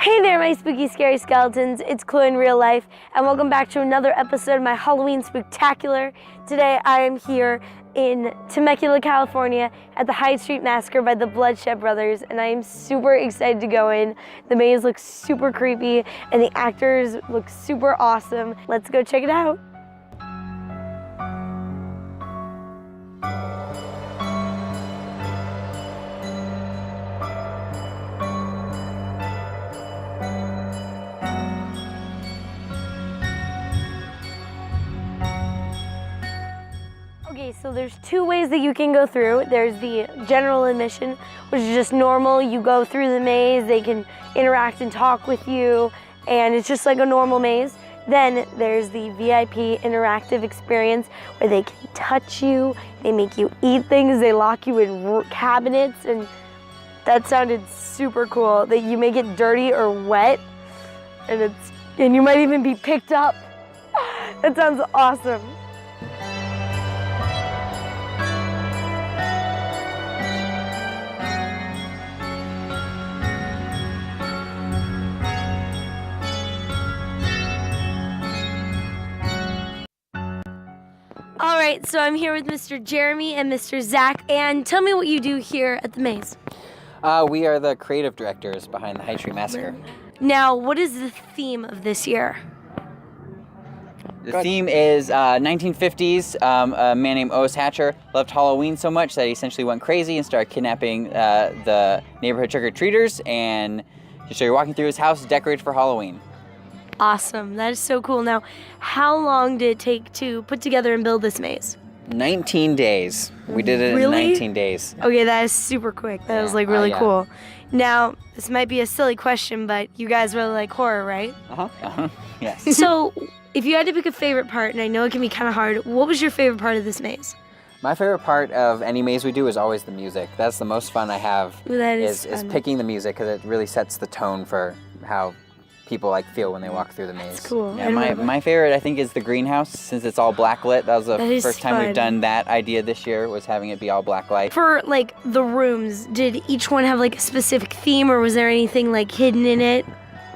Hey there, my spooky, scary skeletons. It's Chloe in real life, and welcome back to another episode of my Halloween Spooktacular. Today, I am here in Temecula, California, at the Hyde Street Massacre by the Bloodshed Brothers, and I am super excited to go in. The maze looks super creepy, and the actors look super awesome. Let's go check it out. Okay, so there's two ways that you can go through. There's the general admission, which is just normal. You go through the maze, they can interact and talk with you, and it's just like a normal maze. Then there's the VIP interactive experience where they can touch you, they make you eat things, they lock you in cabinets, and that sounded super cool. That you may get dirty or wet, and you might even be picked up. That sounds awesome. All right, so I'm here with Mr. Jeromy and Mr. Zach, and tell me what you do here at the maze. We are the creative directors behind the Hyde Street Massacre. Now, what is the theme of this year? The theme is 1950s. A man named Otis Hatcher loved Halloween so much that he essentially went crazy and started kidnapping the neighborhood trick-or-treaters, and just so you're walking through his house decorated for Halloween. Awesome. That is so cool. Now, how long did it take to put together and build this maze? 19 days. We did it in 19 days. Okay, that is super quick. That was really cool. Now, this might be a silly question, but you guys really like horror, right? Yes. So, if you had to pick a favorite part, and I know it can be kind of hard, what was your favorite part of this maze? My favorite part of any maze we do is always the music. That's the most fun I have. That is picking the music, because it really sets the tone for how people feel when they walk through the maze. That's cool. Yeah, my favorite, I think, is the greenhouse, since it's all black lit. That was the first time we've done that idea this year, was having it be all black light. For the rooms, did each one have a specific theme, or was there anything hidden in it?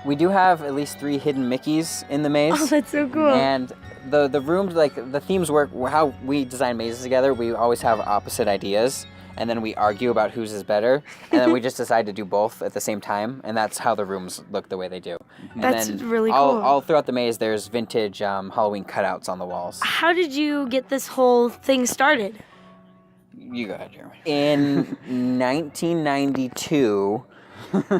We do have at least 3 hidden Mickeys in the maze. Oh, that's so cool. And the rooms, the themes work, how we design mazes together, we always have opposite ideas, and then we argue about whose is better, and then we just decide to do both at the same time, and that's how the rooms look the way they do. And that's then really cool. All throughout the maze, there's vintage Halloween cutouts on the walls. How did you get this whole thing started? You go ahead, Jeromy. In 1992,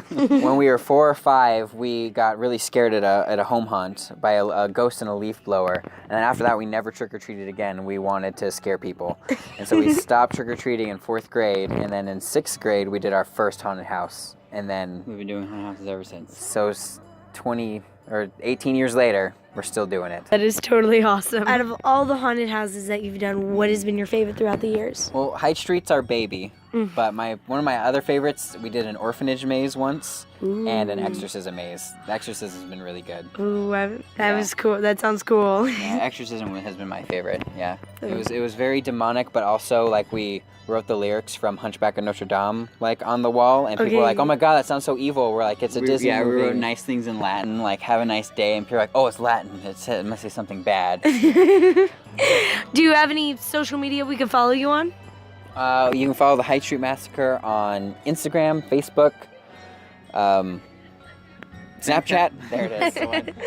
when we were 4 or 5, we got really scared at a home hunt by a ghost in a leaf blower. And then after that, we never trick-or-treated again. We wanted to scare people. And so we stopped trick-or-treating in 4th grade. And then in 6th grade, we did our first haunted house. And then we've been doing haunted houses ever since. So 18 years later, we're still doing it. That is totally awesome. Out of all the haunted houses that you've done, what has been your favorite throughout the years? Well, Hyde Street's our baby. But one of my other favorites, we did an orphanage maze once. Ooh. And an exorcism maze. The exorcism has been really good. Ooh, that was cool. That sounds cool. Yeah, exorcism has been my favorite. Yeah, it was very demonic, but also we wrote the lyrics from Hunchback of Notre Dame on the wall, and people were like, "Oh my God, that sounds so evil." We're like, "It's a Disney movie." We wrote nice things in Latin, "Have a nice day," and people are like, "Oh, it's Latin. It must say something bad." Do you have any social media we can follow you on? You can follow the Hyde Street Massacre on Instagram, Facebook, Snapchat. There it is.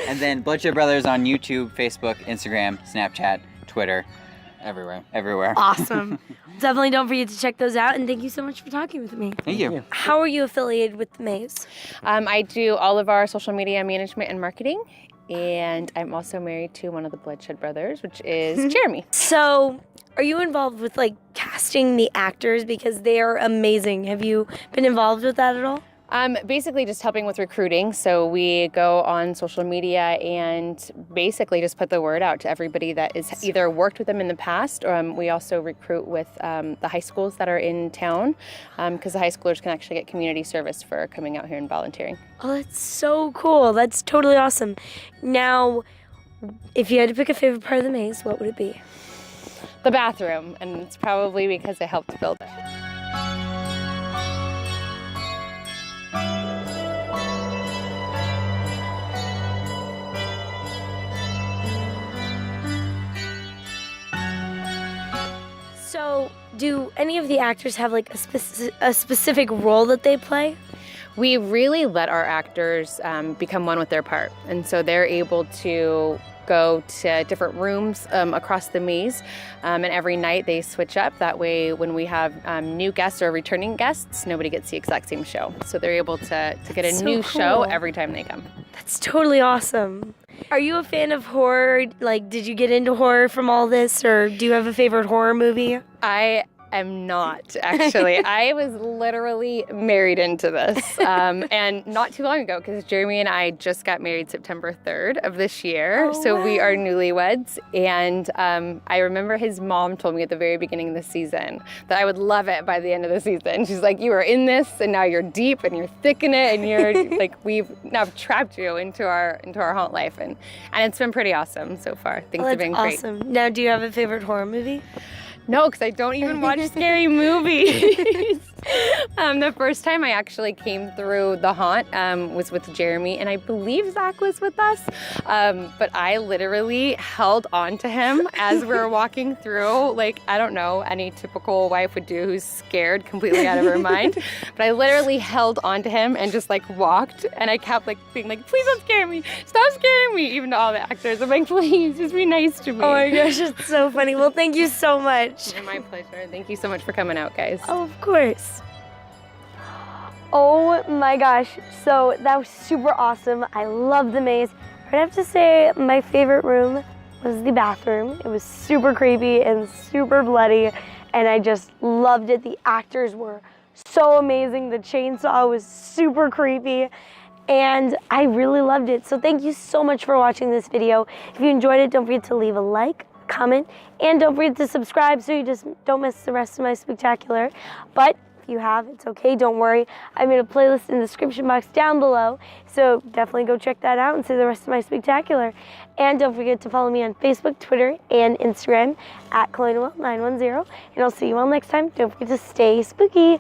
And then Bloodshed Brothers on YouTube, Facebook, Instagram, Snapchat, Twitter, everywhere. Awesome. Definitely don't forget to check those out, and thank you so much for talking with me. Thank you. How are you affiliated with the maze? I do all of our social media management and marketing, and I'm also married to one of the Bloodshed Brothers, which is Jeromy. So, are you involved with casting the actors, because they are amazing? Have you been involved with that at all? Basically just helping with recruiting. So we go on social media and basically just put the word out to everybody that is either worked with them in the past, or we also recruit with the high schools that are in town, because the high schoolers can actually get community service for coming out here and volunteering. Oh, that's so cool. That's totally awesome. Now, if you had to pick a favorite part of the maze, what would it be? The bathroom, and it's probably because I helped build it. do any of the actors have like a specific role that they play? We really let our actors become one with their part. And so they're able to go to different rooms across the maze. And every night they switch up. That way, when we have new guests or returning guests, nobody gets the exact same show. So they're able to get a new show every time they come. That's totally awesome. Are you a fan of horror? Like, did you get into horror from all this, or do you have a favorite horror movie? I am not, actually. I was literally married into this. And not too long ago, because Jeromy and I just got married September 3rd of this year. Oh, so wow. we are newlyweds. And I remember his mom told me at the very beginning of the season that I would love it by the end of the season. She's like, you are in this, and now you're deep, and you're thick in it, and you're like, we've now trapped you into our haunt life. And it's been pretty awesome so far. Things have been great. Awesome. Now, do you have a favorite horror movie? No, because I don't even watch scary movies. The first time I actually came through the haunt was with Jeromy, and I believe Zach was with us. But I literally held on to him as we were walking through, like, I don't know, any typical wife would do who's scared completely out of her mind. But I literally held on to him and just like walked, and I kept like being like, please don't scare me, stop scaring me, even to all the actors. I'm like, please, just be nice to me. Oh my gosh, it's so funny. Well, thank you so much. My pleasure. Thank you so much for coming out, guys. Oh, of course. Oh my gosh, so that was super awesome. I love the maze. I'd have to say my favorite room was the bathroom. It was super creepy and super bloody, and I just loved it. The actors were so amazing. The chainsaw was super creepy, and I really loved it. So thank you so much for watching this video. If you enjoyed it, don't forget to leave a like, comment, and don't forget to subscribe so you just don't miss the rest of my spectacular. But if you have, it's okay, don't worry. I made a playlist in the description box down below, so definitely go check that out and see the rest of my spectacular. And don't forget to follow me on Facebook, Twitter, and Instagram at Colonial910, and I'll see you all next time. Don't forget to stay spooky.